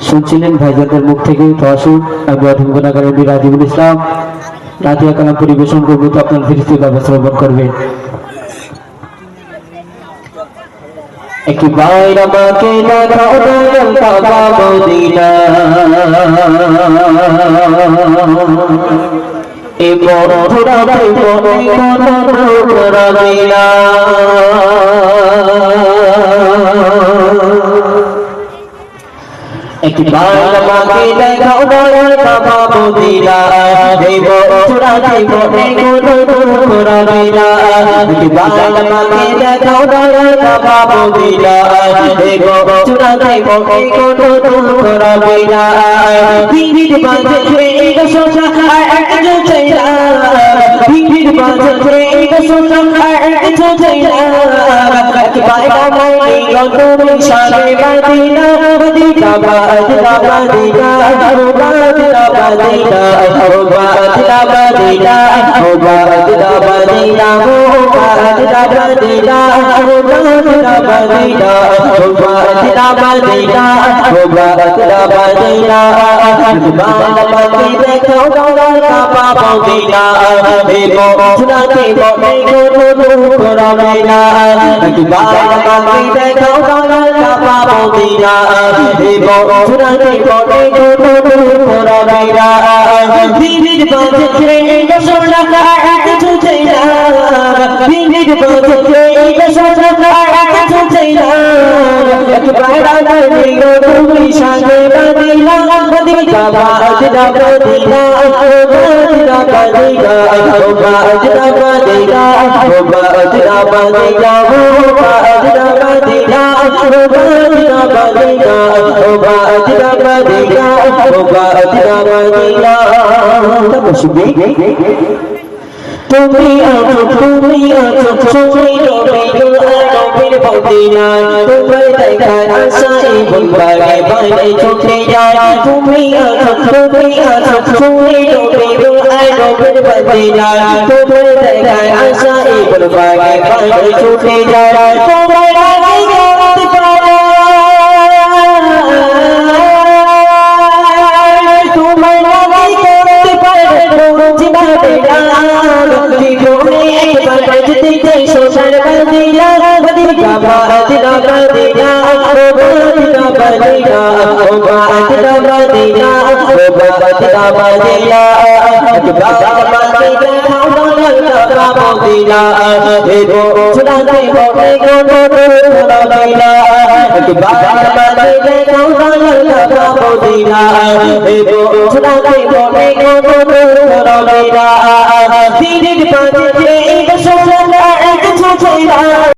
শুনছিলেন ভাইজানদের মুখ থেকে তহসুল আমি অধীন গুণাগারের রাজিবুল ইসলাম রাতিয়া কালাম পরিবেশন করবো তো আপনার ফিরিস্তিভাবে শ্রবণ করবেন। একটি বাইর আমাকে দেখাও দয়াল কাবা মদিনা এ বড় ধরাতে বনে কোন রাবিনা একটি বাইর আমাকে দেখাও দয়াল কাবা মদিনা এ বড় ধরাতে বনে কোন রাবিনা একটি বাইর আমাকে দেখাও দয়াল কাবা মদিনা এ বড় ধরাতে বনে কোন রাবিনা ভিড় বাজে এই সোজা আর একজন চাইলা ভিড় বাজে এই সোজা আর একজন চাইলা একটি বাইর আমাকে গন্তব্য সাথে মদিনা মদিনা বাদিনা বাদিনা বাদিনা বাদিনা বাদিনা বাদিনা বাদিনা বাদিনা বাদিনা বাদিনা বাদিনা বাদিনা বাদিনা বাদিনা বাদিনা বাদিনা বাদিনা দেখো গঙ্গা কাবা মদিনা হে মোচনাতে বনে কোন রাবিনা বাদিনা দেখো গঙ্গা কাবা মদিনা হে মোচনাতে বনে কোন রাবিনা ভিড় বাজে সোনা কিছু চাইনা ভিড় বাজে সোনা কিছু চাইনা একবার আগে তুমি সাথে মদিনা মদিনা বাদিনা বাদিনা বাদিনা বাদিনা বাদিনা বাদিনা বাদিনা বাদিনা বাদিনা বাদিনা বাদিনা বাদিনা বাদিনা বাদিনা বাদিনা বাদিনা তবসুবি তুমি আছো তুমি রবে রবের মদিনা তোমার দেখার আশায় মন বাগে বাগে ছুটে যায় তুমি আছো তুমি রবে রবের মদিনা তোমার দেখার আশায় মন বাগে বাগে ছুটে যায় তোমার আগে করতে পারে তোমার আগে করতে পারে জীবনে জীবনে একবার বাজতে চাই সোনার মদিনা মদিনা বাদিনা বাদিনা বাদিনা বাদিনা বাদিনা বাদিনা বাদিনা বাদিনা মদিনা হে সোনাতে বনে কোন রাবিনা মদিনা হে সোনাতে বনে কোন রাবিনা ভিড় বাজে